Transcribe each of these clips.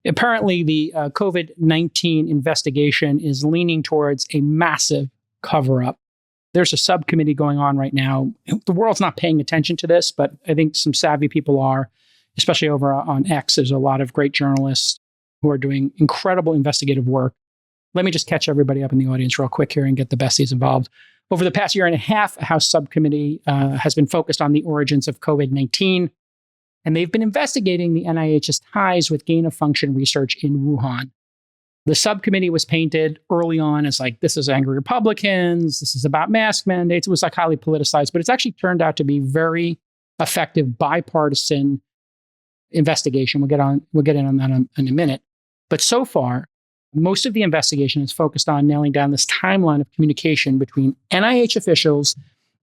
Apparently, the COVID-19 investigation is leaning towards a massive cover-up. There's a subcommittee going on right now. The world's not paying attention to this, but I think some savvy people are, especially over on X. There's a lot of great journalists who are doing incredible investigative work. Let me just catch everybody up in the audience real quick here and get the besties involved. Over the past year and a half, a House subcommittee has been focused on the origins of COVID-19. And they've been investigating the NIH's ties with gain-of-function research in Wuhan. The subcommittee was painted early on as like, this is angry Republicans, this is about mask mandates. It was like highly politicized, but it's actually turned out to be very effective bipartisan investigation. We'll get in on that in a minute. But so far, most of the investigation is focused on nailing down this timeline of communication between NIH officials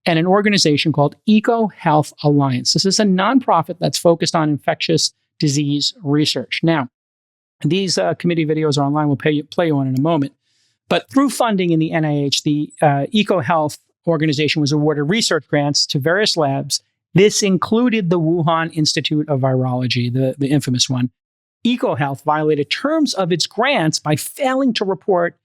and an organization called EcoHealth Alliance. This is a nonprofit that's focused on infectious disease research. Now, these committee videos are online. We'll play you one in a moment. But through funding in the NIH, the EcoHealth organization was awarded research grants to various labs. This included the Wuhan Institute of Virology, the infamous one. EcoHealth violated terms of its grants by failing to report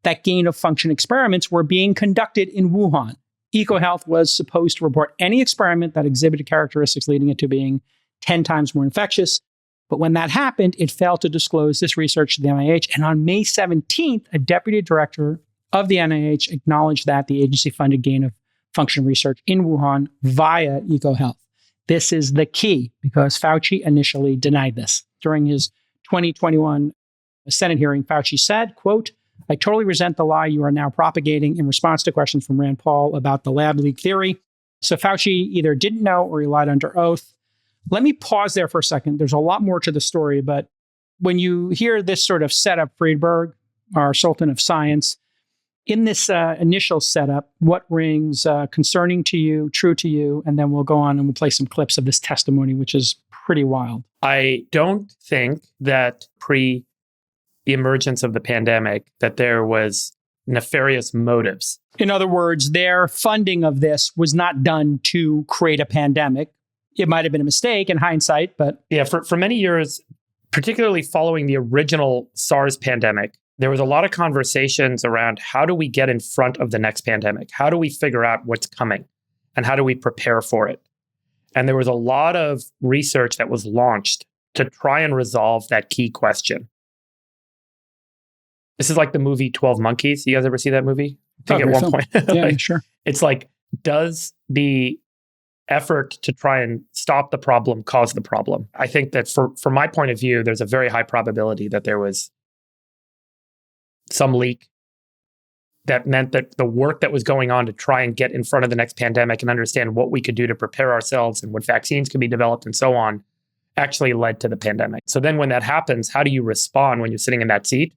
that gain-of-function experiments were being conducted in Wuhan. EcoHealth was supposed to report any experiment that exhibited characteristics leading it to being 10 times more infectious. But when that happened, it failed to disclose this research to the NIH. And on May 17th, a deputy director of the NIH acknowledged that the agency funded gain-of-function research in Wuhan via EcoHealth. This is the key because Fauci initially denied this. During his 2021 Senate hearing, Fauci said, quote, "I totally resent the lie you are now propagating," in response to questions from Rand Paul about the lab leak theory. So Fauci either didn't know or he lied under oath. Let me pause there for a second. There's a lot more to the story, but when you hear this sort of setup, Friedberg, our Sultan of Science, in this initial setup, what rings concerning to you, true to you? And then we'll go on and we'll play some clips of this testimony, which is pretty wild. I don't think that pre the emergence of the pandemic, that there was nefarious motives. In other words, their funding of this was not done to create a pandemic. It might have been a mistake in hindsight, but... Yeah, for many years, particularly following the original SARS pandemic, there was a lot of conversations around how do we get in front of the next pandemic? How do we figure out what's coming? And how do we prepare for it? And there was a lot of research that was launched to try and resolve that key question. This is like the movie 12 Monkeys. You guys ever see that movie? I think at one point. Yeah, sure. It's like, does the effort to try and stop the problem cause the problem? I think that from my point of view, there's a very high probability that there was some leak that meant that the work that was going on to try and get in front of the next pandemic and understand what we could do to prepare ourselves and what vaccines could be developed and so on actually led to the pandemic. So then when that happens, how do you respond when you're sitting in that seat?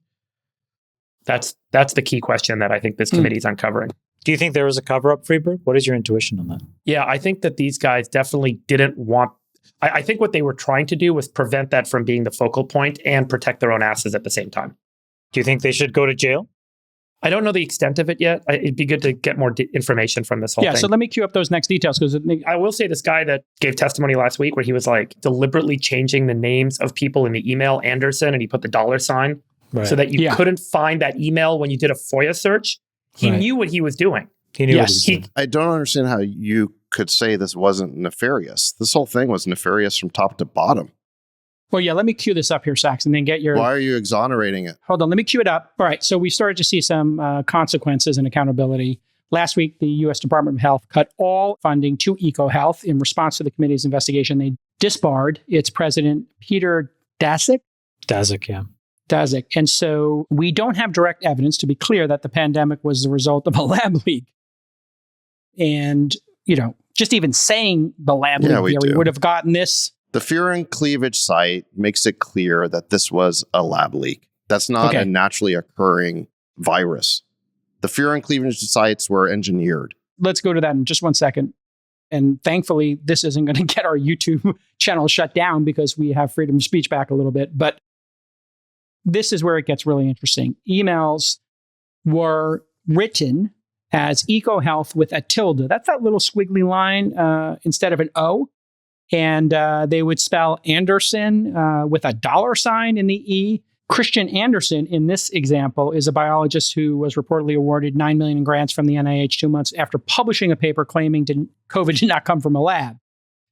That's the key question that I think this committee is uncovering. Do you think there was a cover-up, Friedberg? What is your intuition on that? Yeah, I think that these guys definitely didn't want... I think what they were trying to do was prevent that from being the focal point and protect their own asses at the same time. Do you think they should go to jail? I don't know the extent of it yet. It'd be good to get more information from this whole thing. Yeah, so let me cue up those next details. Because I will say this guy that gave testimony last week where he was like deliberately changing the names of people in the email, Anderson, and he put the $sign so that you couldn't find that email when you did a FOIA search. He knew what he was doing. He knew what he was doing. I don't understand how you could say this wasn't nefarious. This whole thing was nefarious from top to bottom. Well, yeah, let me cue this up here, Sachs, and then get your... Why are you exonerating it? Hold on, let me cue it up. All right, so we started to see some consequences and accountability. Last week, the U.S. Department of Health cut all funding to EcoHealth. In response to the committee's investigation, they disbarred its president, Peter Daszak. Daszak, yeah. Daszak. And so we don't have direct evidence, to be clear, that the pandemic was the result of a lab leak. And, just even saying the lab leak theory would have gotten this... The Fear and Cleavage site makes it clear that this was a lab leak. That's not a naturally occurring virus. The Fear and Cleavage sites were engineered. Let's go to that in just 1 second. And thankfully, this isn't going to get our YouTube channel shut down because we have freedom of speech back a little bit. But this is where it gets really interesting. Emails were written as EcoHealth with a tilde. That's that little squiggly line instead of an O. And they would spell Anderson with a $sign in the E. Christian Anderson, in this example, is a biologist who was reportedly awarded $9 million in grants from the NIH 2 months after publishing a paper claiming COVID did not come from a lab.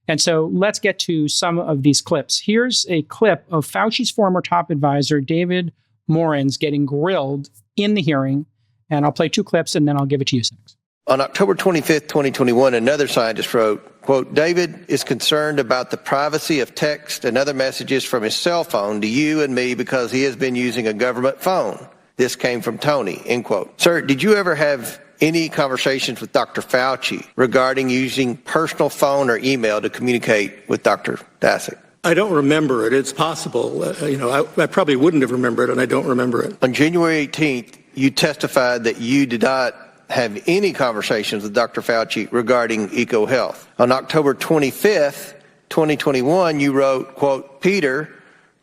And so let's get to some of these clips. Here's a clip of Fauci's former top advisor, David Morens, getting grilled in the hearing. And I'll play 2 clips and then I'll give it to you, Six. On October 25th, 2021, another scientist wrote, quote, David is concerned about the privacy of text and other messages from his cell phone to you and me because he has been using a government phone. This came from Tony, end quote. Sir, did you ever have any conversations with Dr. Fauci regarding using personal phone or email to communicate with Dr. Daszak? I don't remember it. It's possible. I probably wouldn't have remembered it, and I don't remember it. On January 18th, you testified that you did not have any conversations with Dr. Fauci regarding EcoHealth. On October 25th, 2021, you wrote, quote, Peter,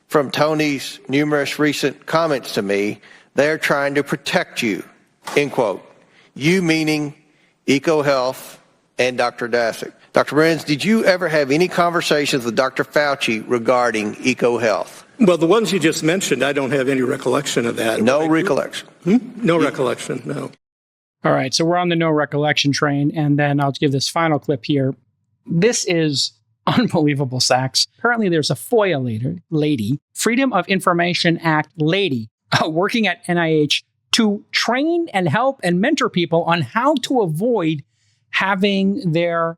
from Tony's numerous recent comments to me, they're trying to protect you, end quote. You meaning EcoHealth and Dr. Daszak. Dr. Morens, did you ever have any conversations with Dr. Fauci regarding EcoHealth? Well, the ones you just mentioned, I don't have any recollection of that. No recollection? No recollection, no. All right, so we're on the no recollection train, and then I'll give this final clip here. This is unbelievable, Sachs. Apparently there's a FOIA lady, Freedom of Information Act lady, working at NIH to train and help and mentor people on how to avoid having their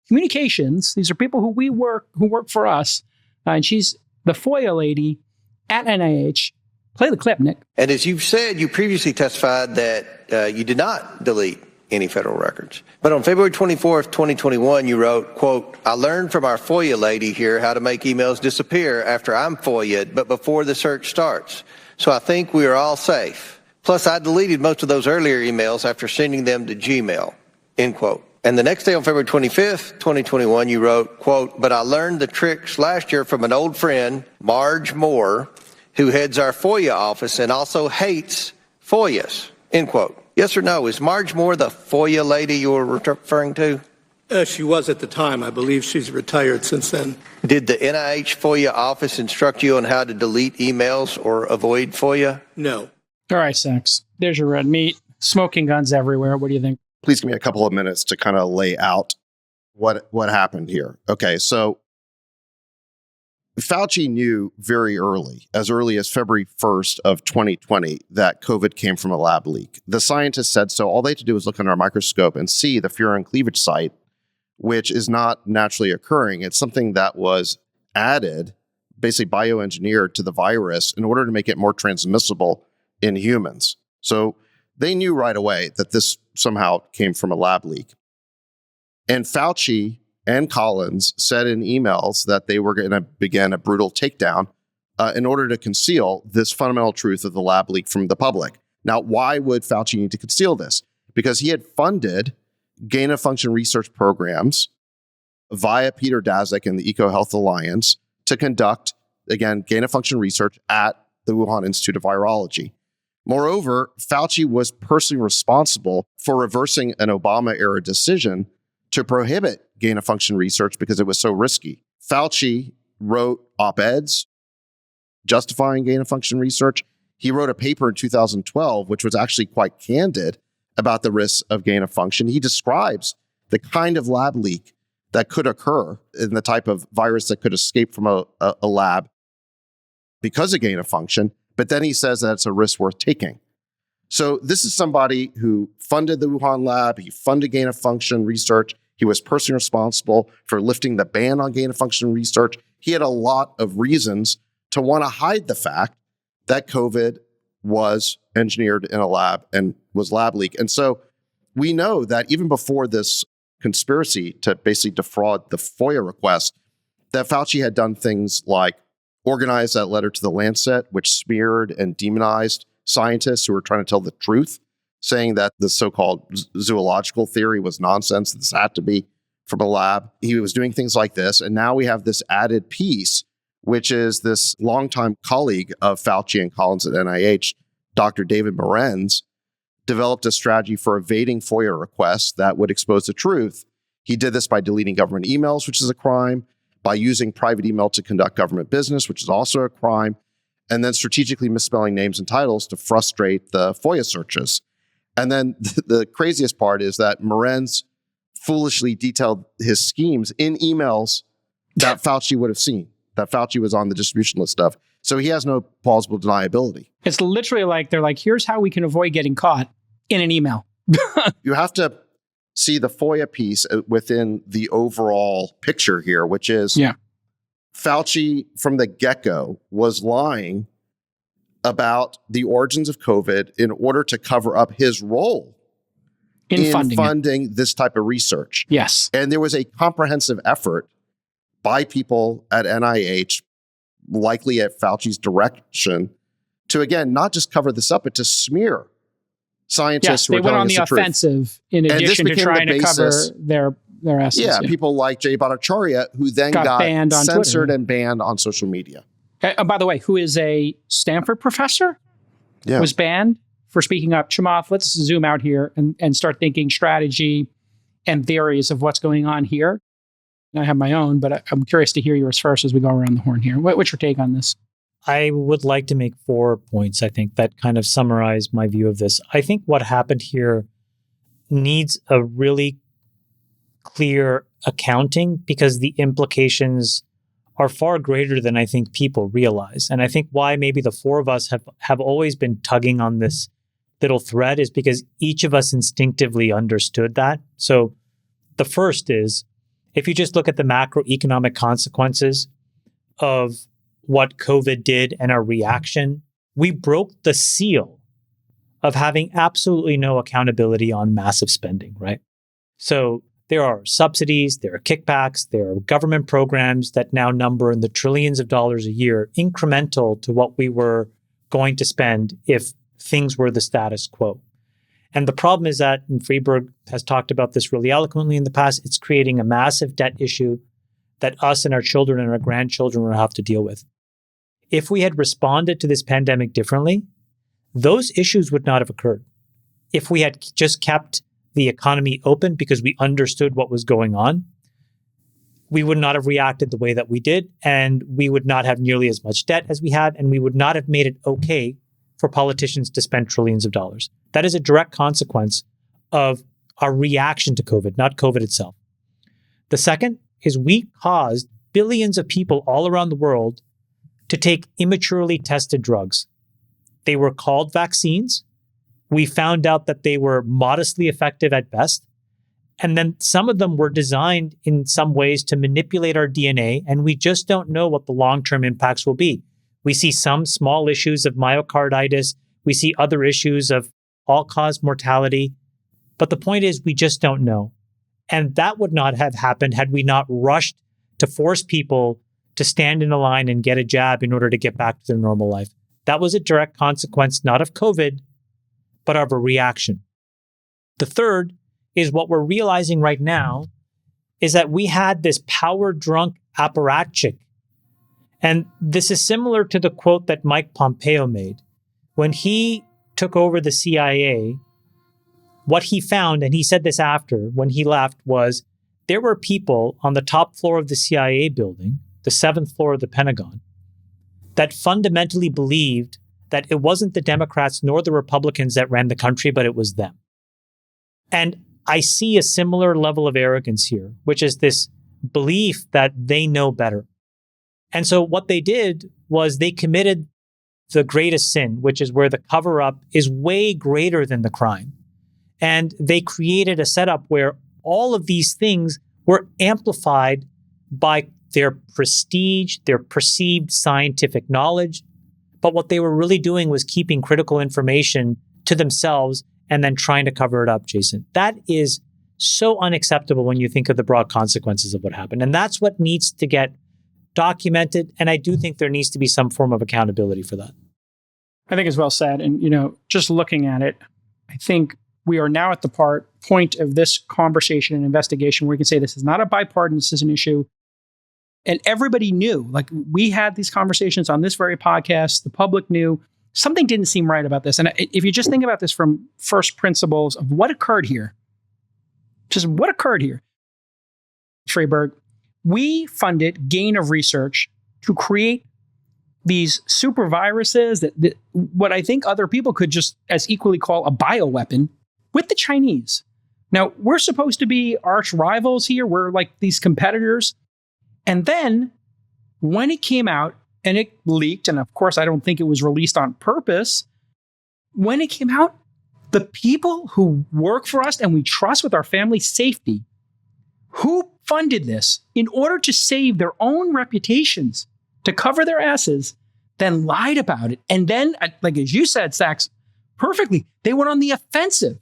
communications. These are people who work for us, and she's the FOIA lady at NIH. Play the clip, Nick. And as you've said, you previously testified that you did not delete any federal records. But on February 24th, 2021, you wrote, quote, I learned from our FOIA lady here how to make emails disappear after I'm FOIA'd, but before the search starts. So I think we are all safe. Plus, I deleted most of those earlier emails after sending them to Gmail, end quote. And the next day on February 25th, 2021, you wrote, quote, but I learned the tricks last year from an old friend, Marge Moore, who heads our FOIA office and also hates FOIAs, end quote. Yes or no, is Marge Moore the FOIA lady you were referring to? She was at the time. I believe she's retired since then. Did the NIH FOIA office instruct you on how to delete emails or avoid FOIA? No. All right, Sachs. There's your red meat. Smoking guns everywhere. What do you think? Please give me a couple of minutes to kind of lay out what happened here. Okay, so Fauci knew very early as February 1st of 2020, that COVID came from a lab leak. The scientists said so. All they had to do was look under a microscope and see the furin cleavage site, which is not naturally occurring. It's something that was added, basically bioengineered to the virus in order to make it more transmissible in humans. So they knew right away that this somehow came from a lab leak. And Fauci and Collins said in emails that they were going to begin a brutal takedown in order to conceal this fundamental truth of the lab leak from the public. Now, why would Fauci need to conceal this? Because he had funded gain-of-function research programs via Peter Daszak and the EcoHealth Alliance to conduct, again, gain-of-function research at the Wuhan Institute of Virology. Moreover, Fauci was personally responsible for reversing an Obama-era decision to prohibit gain-of-function research because it was so risky. Fauci wrote op-eds justifying gain-of-function research. He wrote a paper in 2012, which was actually quite candid about the risks of gain-of-function. He describes the kind of lab leak that could occur and the type of virus that could escape from a lab because of gain-of-function, but then he says that it's a risk worth taking. So this is somebody who funded the Wuhan lab, he funded gain-of-function research, he was personally responsible for lifting the ban on gain-of-function research. He had a lot of reasons to want to hide the fact that COVID was engineered in a lab and was lab leak. And so we know that even before this conspiracy to basically defraud the FOIA request, that Fauci had done things like organize that letter to the Lancet, which smeared and demonized scientists who were trying to tell the truth, saying that the so-called zoological theory was nonsense, this had to be from a lab. He was doing things like this. And now we have this added piece, which is this longtime colleague of Fauci and Collins at NIH, Dr. David Morens, developed a strategy for evading FOIA requests that would expose the truth. He did this by deleting government emails, which is a crime, by using private email to conduct government business, which is also a crime, and then strategically misspelling names and titles to frustrate the FOIA searches. And then the craziest part is that Morenz foolishly detailed his schemes in emails that Fauci would have seen, that Fauci was on the distribution list of. So he has no plausible deniability. It's literally like, they're like, here's how we can avoid getting caught in an email. You have to see the FOIA piece within the overall picture here, which is Fauci from the get-go was lying about the origins of COVID in order to cover up his role in funding this type of research. Yes. And there was a comprehensive effort by people at NIH, likely at Fauci's direction, to, again, not just cover this up, but to smear scientists who they are went telling on us the truth. offensive in addition to trying to cover their essence. Yeah, people like Jay Bhattacharya, who then got banned on censored Twitter. and banned on social media. By the way, who is a Stanford professor, was banned for speaking up. Chamath, let's zoom out here and start thinking strategy and theories of what's going on here. I have my own, but I'm curious to hear yours first as we go around the horn here. What's your take on this? I would like to make 4 points, I think, that kind of summarize my view of this. I think what happened here needs a really clear accounting because the implications are far greater than I think people realize. And I think why maybe the 4 of us have always been tugging on this little thread is because each of us instinctively understood that. So the first is, if you just look at the macroeconomic consequences of what COVID did and our reaction, we broke the seal of having absolutely no accountability on massive spending, right? So there are subsidies, there are kickbacks, there are government programs that now number in the trillions of dollars a year, incremental to what we were going to spend if things were the status quo. And the problem is that, and Friedberg has talked about this really eloquently in the past, it's creating a massive debt issue that us and our children and our grandchildren will have to deal with. If we had responded to this pandemic differently, those issues would not have occurred. If we had just kept the economy open because we understood what was going on, we would not have reacted the way that we did, and we would not have nearly as much debt as we had, and we would not have made it okay for politicians to spend trillions of dollars. That is a direct consequence of our reaction to COVID, not COVID itself. The second is we caused billions of people all around the world to take immaturely tested drugs. They were called vaccines. We found out that they were modestly effective at best. And then some of them were designed in some ways to manipulate our DNA, and we just don't know what the long-term impacts will be. We see some small issues of myocarditis. We see other issues of all-cause mortality. But the point is, we just don't know. And that would not have happened had we not rushed to force people to stand in a line and get a jab in order to get back to their normal life. That was a direct consequence, not of COVID, but of a reaction. The third is what we're realizing right now is that we had this power-drunk apparatchik. And this is similar to the quote that Mike Pompeo made. When he took over the CIA, what he found, and he said this after, when he left, was there were people on the top floor of the CIA building, the 7th floor of the Pentagon, that fundamentally believed that it wasn't the Democrats nor the Republicans that ran the country, but it was them. And I see a similar level of arrogance here, which is this belief that they know better. And so what they did was they committed the greatest sin, which is where the cover-up is way greater than the crime. And they created a setup where all of these things were amplified by their prestige, their perceived scientific knowledge. But what they were really doing was keeping critical information to themselves and then trying to cover it up, Jason. That is so unacceptable when you think of the broad consequences of what happened. And that's what needs to get documented. And I do think there needs to be some form of accountability for that. I think it's well said. And, just looking at it, I think we are now at the point of this conversation and investigation where we can say this is not a bipartisan issue. And everybody knew, like we had these conversations on this very podcast, the public knew something didn't seem right about this. And if you just think about this from first principles of what occurred here, just what occurred here, Friedberg, we funded gain of research to create these super viruses that what I think other people could just as equally call a bioweapon with the Chinese. Now, we're supposed to be arch rivals here. We're like these competitors. And then when it came out and it leaked, and of course, I don't think it was released on purpose. When it came out, the people who work for us and we trust with our family's safety, who funded this in order to save their own reputations, to cover their asses, then lied about it. And then, like as you said, Sachs, perfectly, they went on the offensive.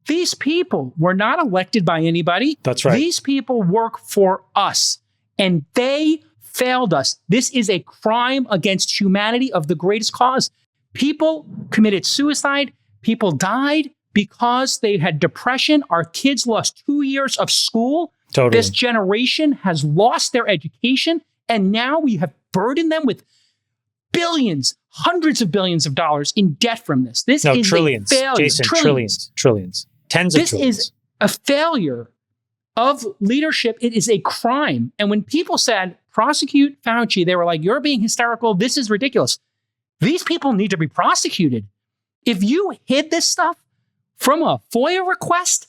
These people were not elected by anybody. That's right. These people work for us, and they failed us. This is a crime against humanity of the greatest cause. People committed suicide. People died because they had depression. Our kids lost 2 years of school. Totally. This generation has lost their education, and now we have burdened them with billions, hundreds of billions of dollars in debt from this. This is trillions, a failure. Jason, trillions, tens of trillions. This is a failure of leadership. It is a crime. And when people said, prosecute Fauci, they were like, you're being hysterical. This is ridiculous. These people need to be prosecuted. If you hid this stuff from a FOIA request,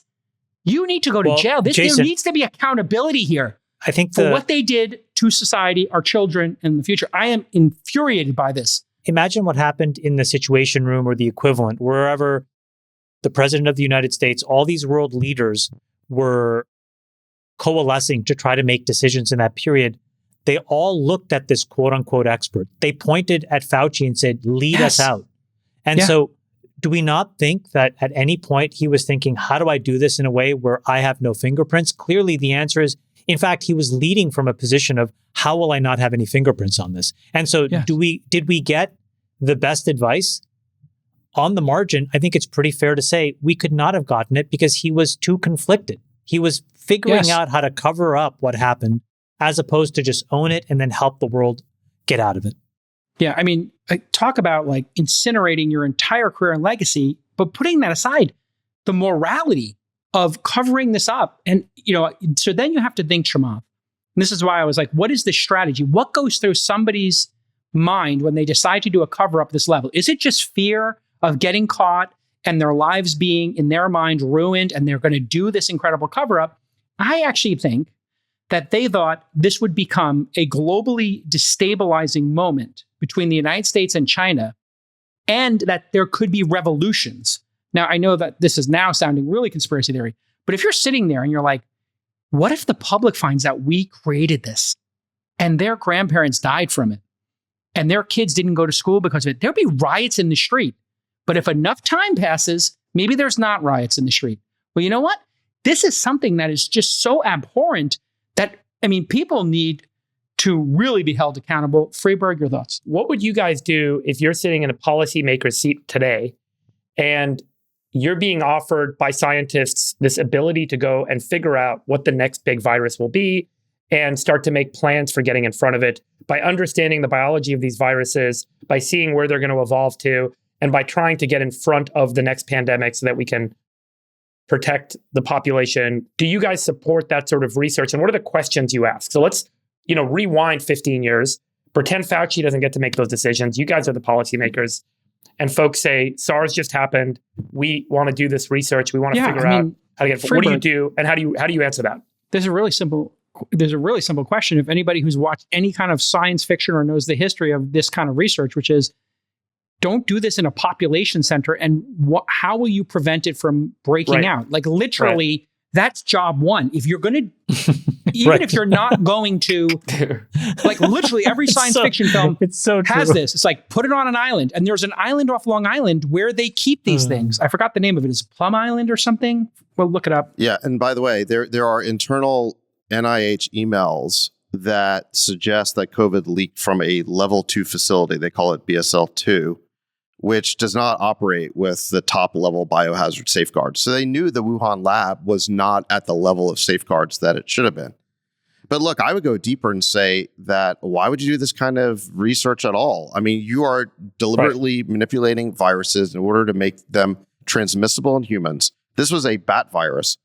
you need to go to jail. There needs to be accountability here. I think for what they did to society, our children, in the future. I am infuriated by this. Imagine what happened in the Situation Room or the equivalent, wherever the President of the United States, all these world leaders were coalescing to try to make decisions in that period. They all looked at this quote unquote expert. They pointed at Fauci and said, lead us out. And so do we not think that at any point he was thinking, how do I do this in a way where I have no fingerprints? Clearly, the answer is, in fact, he was leading from a position of how will I not have any fingerprints on this? And so did we get the best advice? On the margin, I think it's pretty fair to say we could not have gotten it because he was too conflicted. He was figuring out how to cover up what happened as opposed to just own it and then help the world get out of it. Yeah, I mean, talk about like incinerating your entire career and legacy, but putting that aside, the morality of covering this up. And, so then you have to think, Chamath, and this is why I was like, what is the strategy? What goes through somebody's mind when they decide to do a cover up this level? Is it just fear of getting caught and their lives being, in their mind, ruined, and they're going to do this incredible cover up? I actually think that they thought this would become a globally destabilizing moment between the United States and China, and that there could be revolutions. Now, I know that this is now sounding really conspiracy theory, but if you're sitting there and you're like, what if the public finds out we created this and their grandparents died from it and their kids didn't go to school because of it? There'll be riots in the street. But if enough time passes, maybe there's not riots in the street. Well, you know what? This is something that is just so abhorrent that, people need to really be held accountable. Freeberg, your thoughts? What would you guys do if you're sitting in a policymaker's seat today and you're being offered by scientists this ability to go and figure out what the next big virus will be and start to make plans for getting in front of it by understanding the biology of these viruses, by seeing where they're going to evolve to, and by trying to get in front of the next pandemic so that we can protect the population? Do you guys support that sort of research? And what are the questions you ask? So let's, rewind 15 years, pretend Fauci doesn't get to make those decisions. You guys are the policymakers. And folks say, SARS just happened. We want to do this research. We want to figure out how to get, what do you do? And how do you answer that? There's a really simple question. If anybody who's watched any kind of science fiction or knows the history of this kind of research, which is, don't do this in a population center. And how will you prevent it from breaking out? Like literally, that's job one. If you're going to, even if you're not going to, like literally every science fiction film has this. It's like, put it on an island. And there's an island off Long Island where they keep these things. I forgot the name of it. Is it Plum Island or something? Well, look it up. Yeah. And by the way, there are internal NIH emails that suggest that COVID leaked from a level 2 facility. They call it BSL-2. Which does not operate with the top level biohazard safeguards. So they knew the Wuhan lab was not at the level of safeguards that it should have been. But look, I would go deeper and say that why would you do this kind of research at all? You are deliberately manipulating viruses in order to make them transmissible in humans. This was a bat virus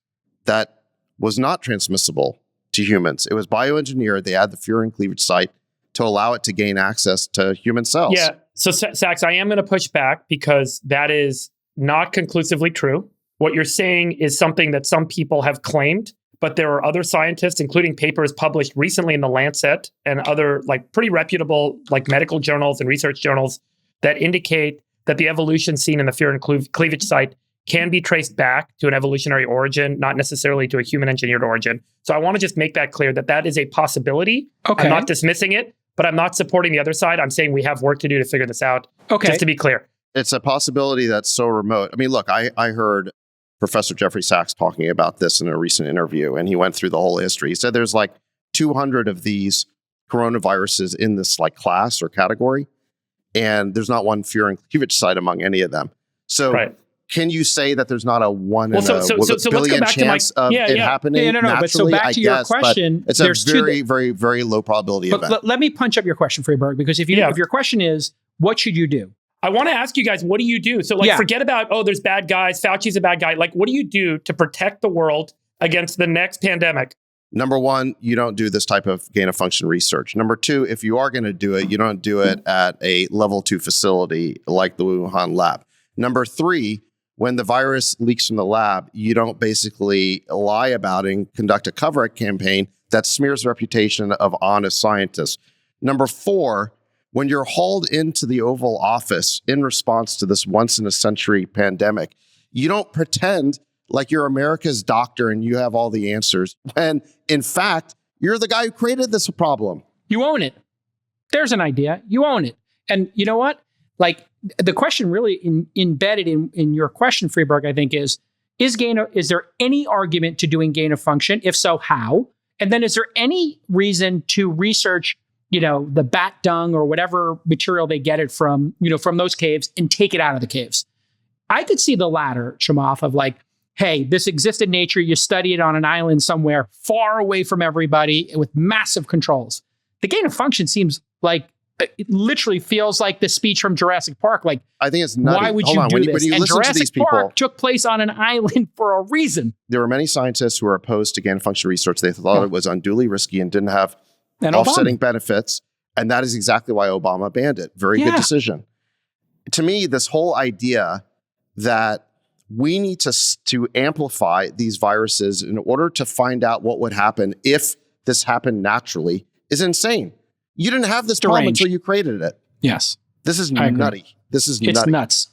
that was not transmissible to humans. It was bioengineered. They add the furin cleavage site to allow it to gain access to human cells. Yeah. So, Sachs, I am going to push back because that is not conclusively true. What you're saying is something that some people have claimed, but there are other scientists, including papers published recently in The Lancet and other like pretty reputable like medical journals and research journals that indicate that the evolution seen in the furin cleavage site can be traced back to an evolutionary origin, not necessarily to a human engineered origin. So I want to just make that clear that that is a possibility. Okay. I'm not dismissing it, but I'm not supporting the other side. I'm saying we have work to do to figure this out. Okay. Just to be clear. It's a possibility that's so remote. I mean, look, I heard Professor Jeffrey Sachs talking about this in a recent interview, and he went through the whole history. He said there's like 200 of these coronaviruses in this like class or category, and there's not one furin cleavage site among any of them. So can you say that there's not a one in a billion chance of it happening naturally? But so back to your question, it's a very, very, very low probability event. Let me punch up your question, Freeberg, because if your question is, what should you do? I want to ask you guys, what do you do? So forget about, there's bad guys. Fauci's a bad guy. Like, what do you do to protect the world against the next pandemic? Number one, you don't do this type of gain of function research. Number two, if you are going to do it, you don't do it at a level 2 facility like the Wuhan lab. Number three, when the virus leaks from the lab, you don't basically lie about it and conduct a cover-up campaign that smears the reputation of honest scientists. Number four, when you're hauled into the Oval Office in response to this once-in-a-century pandemic, you don't pretend like you're America's doctor and you have all the answers, when, in fact, you're the guy who created this problem. You own it. There's an idea. You own it. And you know what? Like, the question really embedded in your question, Freeberg, I think is there any argument to doing gain of function? If so, how? And then is there any reason to research the bat dung or whatever material they get it from those caves and take it out of the caves? I could see the latter, Chamath, of like, hey, this exists in nature. You study it on an island somewhere far away from everybody with massive controls. The gain of function seems like it literally feels like the speech from Jurassic Park. Like, I think it's nutty. Why would you do this? When you and listen Jurassic to these people, Park took place on an island for a reason. There were many scientists who were opposed to gain of function research. They thought it was unduly risky and didn't have offsetting benefits. And that is exactly why Obama banned it. Very good decision. To me, this whole idea that we need to amplify these viruses in order to find out what would happen if this happened naturally is insane. You didn't have this problem until you created it. Yes. This is nutty. This is nutty. It's nuts.